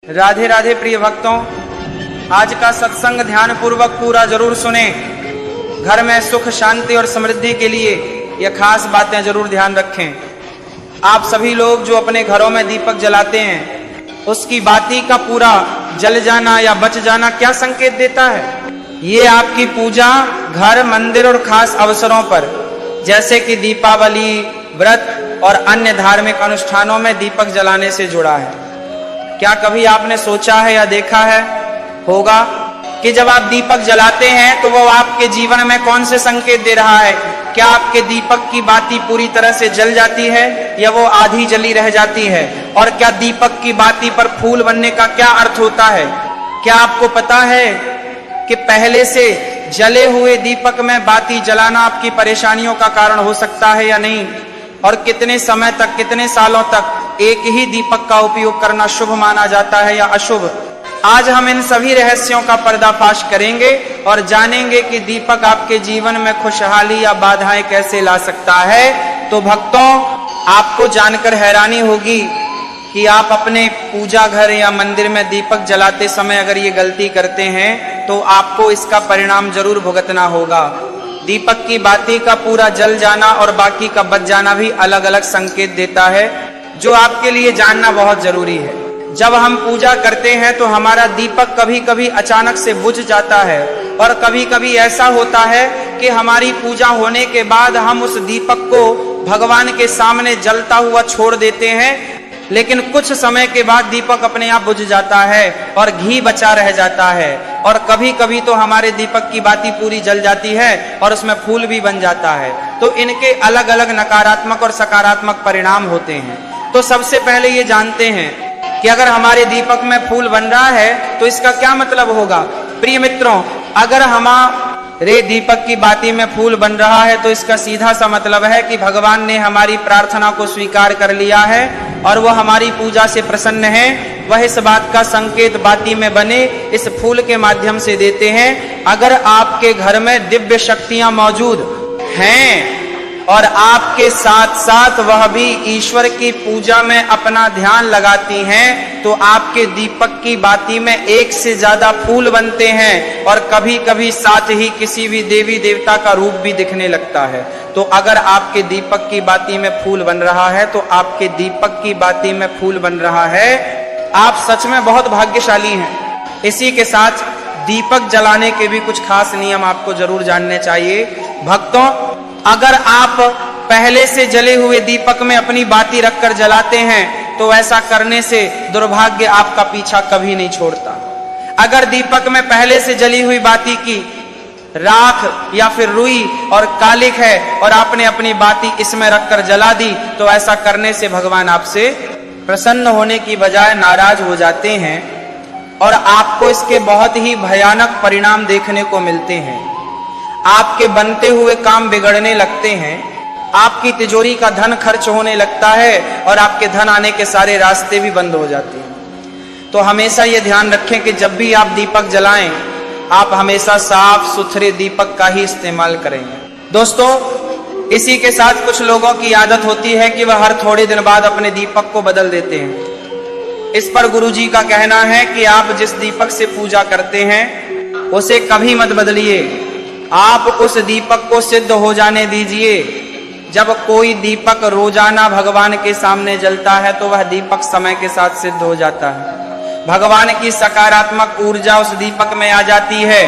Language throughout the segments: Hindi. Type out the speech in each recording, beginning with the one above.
राधे राधे प्रिय भक्तों, आज का सत्संग ध्यान पूर्वक पूरा जरूर सुने। घर में सुख शांति और समृद्धि के लिए यह खास बातें जरूर ध्यान रखें। आप सभी लोग जो अपने घरों में दीपक जलाते हैं, उसकी बाती का पूरा जल जाना या बच जाना क्या संकेत देता है? ये आपकी पूजा घर, मंदिर और खास अवसरों पर जैसे कि दीपावली, व्रत और अन्य धार्मिक अनुष्ठानों में दीपक जलाने से जुड़ा है। क्या कभी आपने सोचा है या देखा है होगा कि जब आप दीपक जलाते हैं तो वो आपके जीवन में कौन से संकेत दे रहा है? क्या आपके दीपक की बाती पूरी तरह से जल जाती है या वो आधी जली रह जाती है? और क्या दीपक की बाती पर फूल बनने का क्या अर्थ होता है? क्या आपको पता है कि पहले से जले हुए दीपक में बाती जलाना आपकी परेशानियों का कारण हो सकता है या नहीं? और कितने समय तक, कितने सालों तक एक ही दीपक का उपयोग करना शुभ माना जाता है या अशुभ? आज हम इन सभी रहस्यों का पर्दाफाश करेंगे और जानेंगे कि दीपक आपके जीवन में खुशहाली या बाधाएं कैसे ला सकता है। तो भक्तों, आपको जानकर हैरानी होगी कि आप अपने पूजा घर या मंदिर में दीपक जलाते समय अगर ये गलती करते हैं तो आपको इसका परिणाम जरूर भुगतना होगा। दीपक की बाती का पूरा जल जाना और बाकी का बच जाना भी अलग अलग संकेत देता है, जो आपके लिए जानना बहुत जरूरी है। जब हम पूजा करते हैं तो हमारा दीपक कभी कभी अचानक से बुझ जाता है और कभी कभी ऐसा होता है कि हमारी पूजा होने के बाद हम उस दीपक को भगवान के सामने जलता हुआ छोड़ देते हैं, लेकिन कुछ समय के बाद दीपक अपने आप बुझ जाता है और घी बचा रह जाता है। और कभी कभी तो हमारे दीपक की बाती पूरी जल जाती है और उसमें फूल भी बन जाता है। तो इनके अलग अलग नकारात्मक और सकारात्मक परिणाम होते हैं। तो सबसे पहले ये जानते हैं कि अगर हमारे दीपक में फूल बन रहा है तो इसका क्या मतलब होगा? प्रिय मित्रों, अगर हमारे दीपक की बाती में फूल बन रहा है तो इसका सीधा सा मतलब है कि भगवान ने हमारी प्रार्थना को स्वीकार कर लिया है और वह हमारी पूजा से प्रसन्न है। वह इस बात का संकेत बाती में बने इस फूल के माध्यम से देते हैं। अगर आपके घर में दिव्य शक्तियां मौजूद हैं और आपके साथ साथ वह भी ईश्वर की पूजा में अपना ध्यान लगाती हैं, तो आपके दीपक की बाती में एक से ज्यादा फूल बनते हैं और कभी कभी साथ ही किसी भी देवी देवता का रूप भी दिखने लगता है। तो अगर आपके दीपक की बाती में फूल बन रहा है तो आपके दीपक की बाती में फूल बन रहा है, आप सच में बहुत भाग्यशाली हैं। इसी के साथ दीपक जलाने के भी कुछ खास नियम आपको जरूर जानने चाहिए। भक्तों, अगर आप पहले से जले हुए दीपक में अपनी बाती रखकर जलाते हैं तो ऐसा करने से दुर्भाग्य आपका पीछा कभी नहीं छोड़ता। अगर दीपक में पहले से जली हुई बाती की राख या फिर रुई और कालिक है और आपने अपनी बाती इसमें रखकर जला दी तो ऐसा करने से भगवान आपसे प्रसन्न होने की बजाय नाराज हो जाते हैं और आपको इसके बहुत ही भयानक परिणाम देखने को मिलते हैं। आपके बनते हुए काम बिगड़ने लगते हैं, आपकी तिजोरी का धन खर्च होने लगता है और आपके धन आने के सारे रास्ते भी बंद हो जाते हैं। तो हमेशा ये ध्यान रखें कि जब भी आप दीपक जलाएं, आप हमेशा साफ सुथरे दीपक का ही इस्तेमाल करेंगे। दोस्तों, इसी के साथ कुछ लोगों की आदत होती है कि वह हर थोड़े दिन बाद अपने दीपक को बदल देते हैं। इस पर गुरुजी का कहना है कि आप जिस दीपक से पूजा करते हैं उसे कभी मत बदलिए, आप उस दीपक को सिद्ध हो जाने दीजिए। जब कोई दीपक रोजाना भगवान के सामने जलता है तो वह दीपक समय के साथ सिद्ध हो जाता है। भगवान की सकारात्मक ऊर्जा उस दीपक में आ जाती है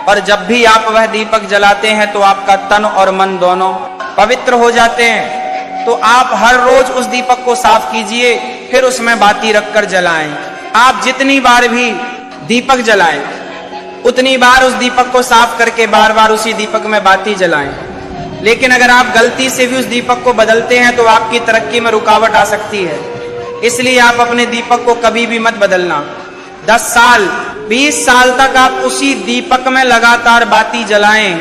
और जब भी आप वह दीपक जलाते हैं तो आपका तन और मन दोनों पवित्र हो जाते हैं। तो आप हर रोज उस दीपक को साफ कीजिए, फिर उसमें बाती रखकर जलाएं। आप जितनी बार भी दीपक जलाएं उतनी बार उस दीपक को साफ करके बार बार उसी दीपक में बाती जलाएं। लेकिन अगर आप गलती से भी उस दीपक को बदलते हैं तो आपकी तरक्की में रुकावट आ सकती है। इसलिए आप अपने दीपक को कभी भी मत बदलना। 10 साल 20 साल तक आप उसी दीपक में लगातार बाती जलाएं,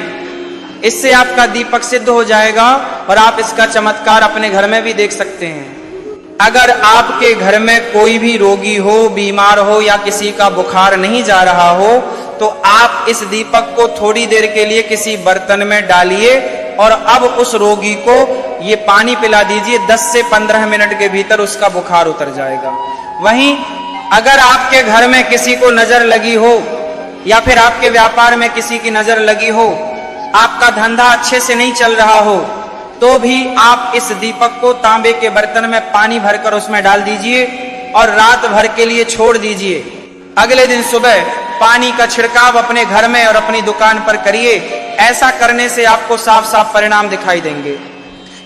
इससे आपका दीपक सिद्ध हो जाएगा और आप इसका चमत्कार अपने घर में भी देख सकते हैं। अगर आपके घर में कोई भी रोगी हो, बीमार हो या किसी का बुखार नहीं जा रहा हो तो आप इस दीपक को थोड़ी देर के लिए किसी बर्तन में डालिए और अब उस रोगी को ये पानी पिला दीजिए। 10 से 15 मिनट के भीतर उसका बुखार उतर जाएगा। वहीं अगर आपके घर में किसी को नजर लगी हो या फिर आपके व्यापार में किसी की नजर लगी हो, आपका धंधा अच्छे से नहीं चल रहा हो, तो भी आप इस दीपक को तांबे के बर्तन में पानी भरकर उसमें डाल दीजिए और रात भर के लिए छोड़ दीजिए। अगले दिन सुबह पानी का छिड़काव अपने घर में और अपनी दुकान पर करिए। ऐसा करने से आपको साफ साफ परिणाम दिखाई देंगे।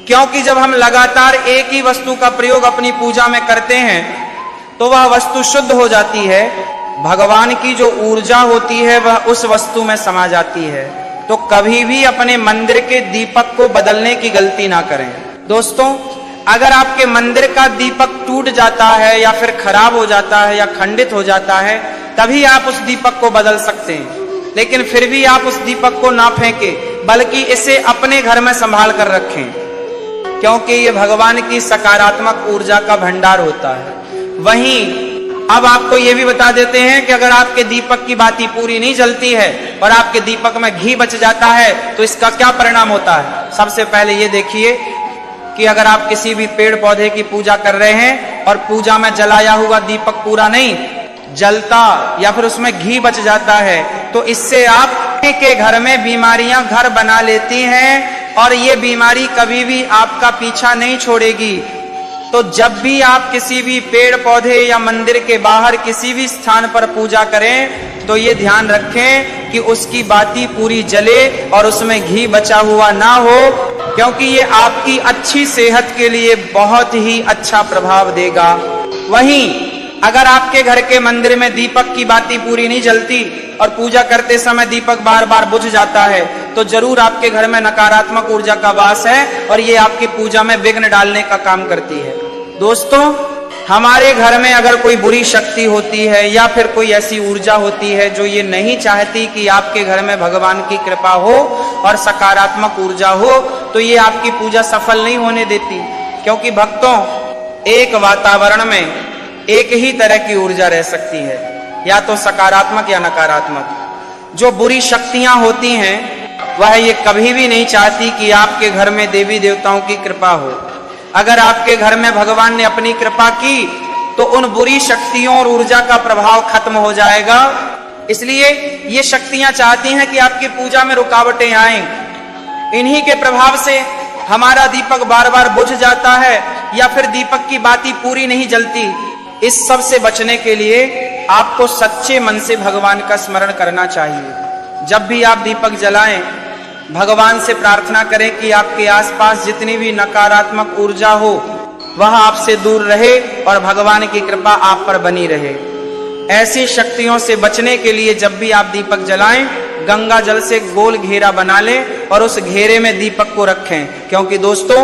क्योंकि जब हम लगातार एक ही वस्तु का प्रयोग अपनी पूजा में करते हैं तो वह वस्तु शुद्ध हो जाती है, भगवान की जो ऊर्जा होती है वह उस वस्तु में समा जाती है। तो कभी भी अपने मंदिर के दीपक को बदलने की गलती ना करें। दोस्तों, अगर आपके मंदिर का दीपक टूट जाता है या फिर खराब हो जाता है या खंडित हो जाता है, तभी आप उस दीपक को बदल सकते हैं। लेकिन फिर भी आप उस दीपक को ना फेंकें, बल्कि इसे अपने घर में संभाल कर रखें, क्योंकि ये भगवान की सकारात्मक ऊर्जा का भंडार होता है। वहीं अब आपको ये भी बता देते हैं कि अगर आपके दीपक की बाती पूरी नहीं जलती है और आपके दीपक में घी बच जाता है तो इसका क्या परिणाम होता है। सबसे पहले ये देखिए कि अगर आप किसी भी पेड़ पौधे की पूजा कर रहे हैं और पूजा में जलाया हुआ दीपक पूरा नहीं जलता या फिर उसमें घी बच जाता है, तो इससे आप के घर में बीमारियां घर बना लेती हैं और ये बीमारी कभी भी आपका पीछा नहीं छोड़ेगी। तो जब भी आप किसी भी पेड़ पौधे या मंदिर के बाहर किसी भी स्थान पर पूजा करें तो ये ध्यान रखें कि उसकी बाती पूरी जले और उसमें घी बचा हुआ ना हो, क्योंकि ये आपकी अच्छी सेहत के लिए बहुत ही अच्छा प्रभाव देगा। वहीं अगर आपके घर के मंदिर में दीपक की बाती पूरी नहीं जलती और पूजा करते समय दीपक बार बार बुझ जाता है, तो जरूर आपके घर में नकारात्मक ऊर्जा का वास है और ये आपकी पूजा में विघ्न डालने का काम करती है। दोस्तों, हमारे घर में अगर कोई बुरी शक्ति होती है या फिर कोई ऐसी ऊर्जा होती है जो ये नहीं चाहती कि आपके घर में भगवान की कृपा हो और सकारात्मक ऊर्जा हो, तो ये आपकी पूजा सफल नहीं होने देती। क्योंकि भक्तों, एक वातावरण में एक ही तरह की ऊर्जा रह सकती है, या तो सकारात्मक या नकारात्मक। जो बुरी शक्तियां होती हैं वह ये कभी भी नहीं चाहती कि आपके घर में देवी देवताओं की कृपा हो। अगर आपके घर में भगवान ने अपनी कृपा की तो उन बुरी शक्तियों और ऊर्जा का प्रभाव खत्म हो जाएगा। इसलिए ये शक्तियां चाहती हैं कि आपकी पूजा में रुकावटें आएं। इन्हीं के प्रभाव से हमारा दीपक बार बार बुझ जाता है या फिर दीपक की बाती पूरी नहीं जलती। इस सब से बचने के लिए आपको सच्चे मन से भगवान का स्मरण करना चाहिए। जब भी आप दीपक जलाएं, भगवान से प्रार्थना करें कि आपके आसपास जितनी भी नकारात्मक ऊर्जा हो वह आपसे दूर रहे और भगवान की कृपा आप पर बनी रहे। ऐसी शक्तियों से बचने के लिए जब भी आप दीपक जलाएं, गंगा जल से गोल घेरा बना लें और उस घेरे में दीपक को रखें। क्योंकि दोस्तों,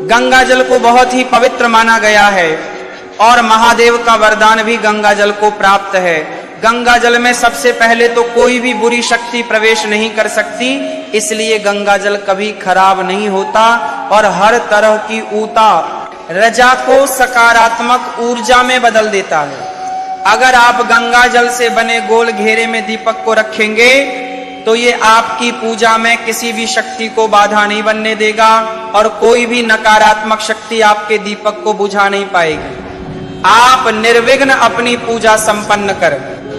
गंगा जल को बहुत ही पवित्र माना गया है और महादेव का वरदान भी गंगा जल को प्राप्त है। गंगा जल में सबसे पहले तो कोई भी बुरी शक्ति प्रवेश नहीं कर सकती, इसलिए गंगा जल कभी खराब नहीं होता और हर तरह की ऊता रजा को सकारात्मक ऊर्जा में बदल देता है। अगर आप गंगा जल से बने गोल घेरे में दीपक को रखेंगे तो ये आपकी पूजा में किसी भी शक्ति को बाधा नहीं बनने देगा और कोई भी नकारात्मक शक्ति आपके दीपक को बुझा नहीं पाएगी। आप निर्विघ्न अपनी पूजा संपन्न कर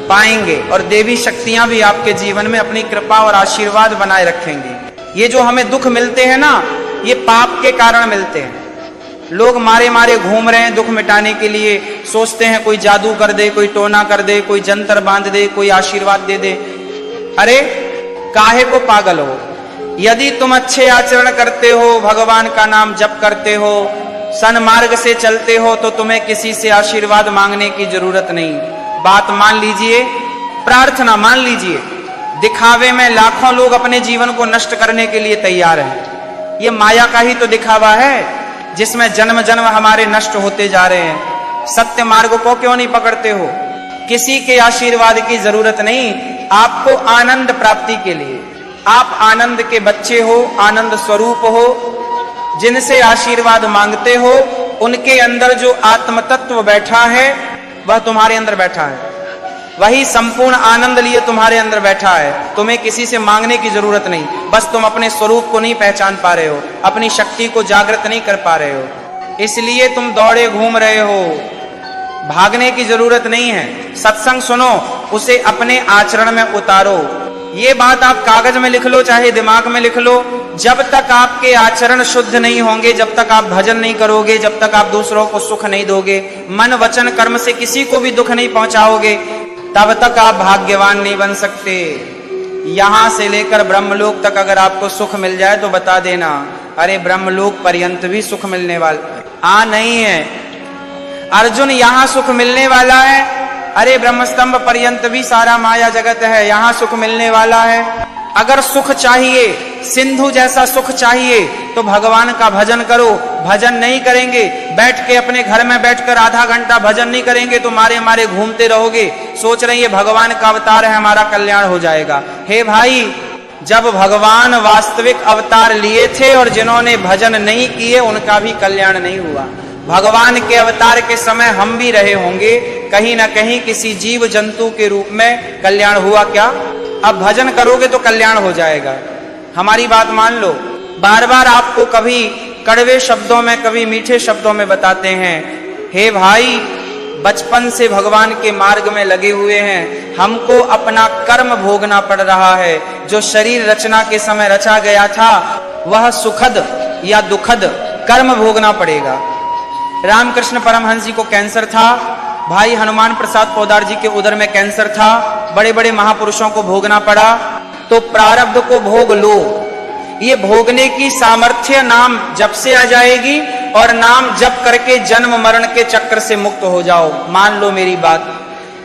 पाएंगे और देवी शक्तियां भी आपके जीवन में अपनी कृपा और आशीर्वाद बनाए रखेंगी। ये जो हमें दुख मिलते हैं ना, ये पाप के कारण मिलते हैं। लोग मारे मारे घूम रहे हैं दुख मिटाने के लिए, सोचते हैं कोई जादू कर दे, कोई टोना कर दे, कोई जंतर बांध दे, कोई आशीर्वाद दे दे। अरे काहे को पागल हो? यदि तुम अच्छे आचरण करते हो, भगवान का नाम जप करते हो, सन्मार्ग से चलते हो, तो तुम्हें किसी से आशीर्वाद मांगने की जरूरत नहीं। बात मान लीजिए, प्रार्थना मान लीजिए। दिखावे में लाखों लोग अपने जीवन को नष्ट करने के लिए तैयार हैं। ये माया का ही तो दिखावा है जिसमें जन्म जन्म हमारे नष्ट होते जा रहे हैं। सत्य मार्ग को क्यों नहीं पकड़ते हो? किसी के आशीर्वाद की जरूरत नहीं। आपको आनंद प्राप्ति के लिए, आप आनंद के बच्चे हो, आनंद स्वरूप हो, जिनसे आशीर्वाद मांगते हो उनके अंदर जो आत्म तत्व बैठा है वह तुम्हारे अंदर बैठा है। वही संपूर्ण आनंद लिए तुम्हारे अंदर बैठा है। तुम्हें किसी से मांगने की जरूरत नहीं। बस तुम अपने स्वरूप को नहीं पहचान पा रहे हो, अपनी शक्ति को जागृत नहीं कर पा रहे हो, इसलिए तुम दौड़े घूम रहे हो। भागने की जरूरत नहीं है। सत्संग सुनो, उसे अपने आचरण में उतारो। ये बात आप कागज में लिख लो, चाहे दिमाग में लिख लो। जब तक आपके आचरण शुद्ध नहीं होंगे, जब तक आप भजन नहीं करोगे, जब तक आप दूसरों को सुख नहीं दोगे, मन वचन कर्म से किसी को भी दुख नहीं पहुंचाओगे, तब तक आप भाग्यवान नहीं बन सकते। यहां से लेकर ब्रह्मलोक तक अगर आपको सुख मिल जाए तो बता देना, अरे ब्रह्मलोक पर्यंत भी सुख मिलने वाला नहीं है। अर्जुन, यहां सुख मिलने वाला है, अरे ब्रह्मस्तंभ पर्यंत भी सारा माया जगत है, यहां सुख मिलने वाला है। अगर सुख चाहिए, सिंधु जैसा सुख चाहिए, तो भगवान का भजन करो। भजन नहीं करेंगे, बैठ के अपने घर में बैठकर आधा घंटा भजन नहीं करेंगे तो मारे मारे घूमते रहोगे, सोच रहे हैं भगवान का अवतार है, हमारा कल्याण हो जाएगा। हे भाई, जब भगवान वास्तविक अवतार लिए थे और जिन्होंने भजन नहीं किए उनका भी कल्याण नहीं हुआ। भगवान के अवतार के समय हम भी रहे होंगे, कहीं ना कहीं किसी जीव जंतु के रूप में कल्याण हुआ क्या? अब भजन करोगे तो कल्याण हो जाएगा। हमारी बात मान लो। बार बार आपको कभी कड़वे शब्दों में, कभी मीठे शब्दों में बताते हैं, हे भाई, बचपन से भगवान के मार्ग में लगे हुए हैं, हमको अपना कर्म भोगना पड़ रहा है। जो शरीर रचना के समय रचा गया था वह सुखद या दुखद कर्म भोगना पड़ेगा। रामकृष्ण परमहंस जी को कैंसर था, भाई हनुमान प्रसाद पोदार जी के उदर में कैंसर था, बड़े बड़े महापुरुषों को भोगना पड़ा। तो प्रारब्ध को भोग लो, ये भोगने की सामर्थ्य नाम जप से आ जाएगी और नाम जप करके जन्म मरण के चक्र से मुक्त हो जाओ। मान लो मेरी बात।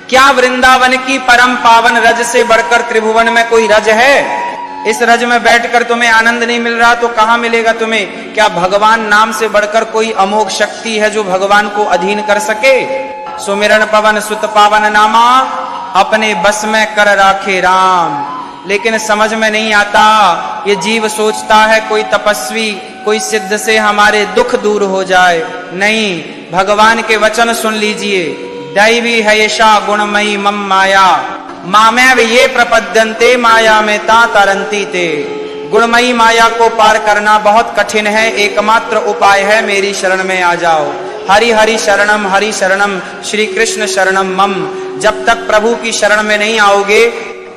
क्या वृंदावन की परम पावन रज से बढ़कर त्रिभुवन में कोई रज है? इस रज में बैठकर तुम्हें आनंद नहीं मिल रहा तो कहां मिलेगा तुम्हें? क्या भगवान नाम से बढ़कर कोई अमोघ शक्ति है जो भगवान को अधीन कर सके? सुमिरन पवन सुत पावन नामा, अपने बस में कर राखे राम। लेकिन समझ में नहीं आता। ये जीव सोचता है कोई तपस्वी, कोई सिद्ध से हमारे दुख दूर हो जाए। नहीं, भगवान के वचन सुन लीजिए। दैवी हयेषा गुणमयी मम माया, मामेव ये प्रपद्यन्ते माया में ता तरंती ते। गुणमयी माया को पार करना बहुत कठिन है, एकमात्र उपाय है मेरी शरण में आ जाओ। हरि हरि शरणम श्री कृष्ण शरणम मम। जब तक प्रभु की शरण में नहीं आओगे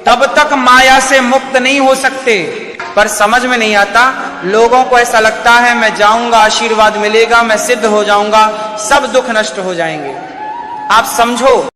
तब तक माया से मुक्त नहीं हो सकते। पर समझ में नहीं आता, लोगों को ऐसा लगता है मैं जाऊंगा, आशीर्वाद मिलेगा, मैं सिद्ध हो जाऊंगा, सब दुख नष्ट हो जाएंगे। आप समझो।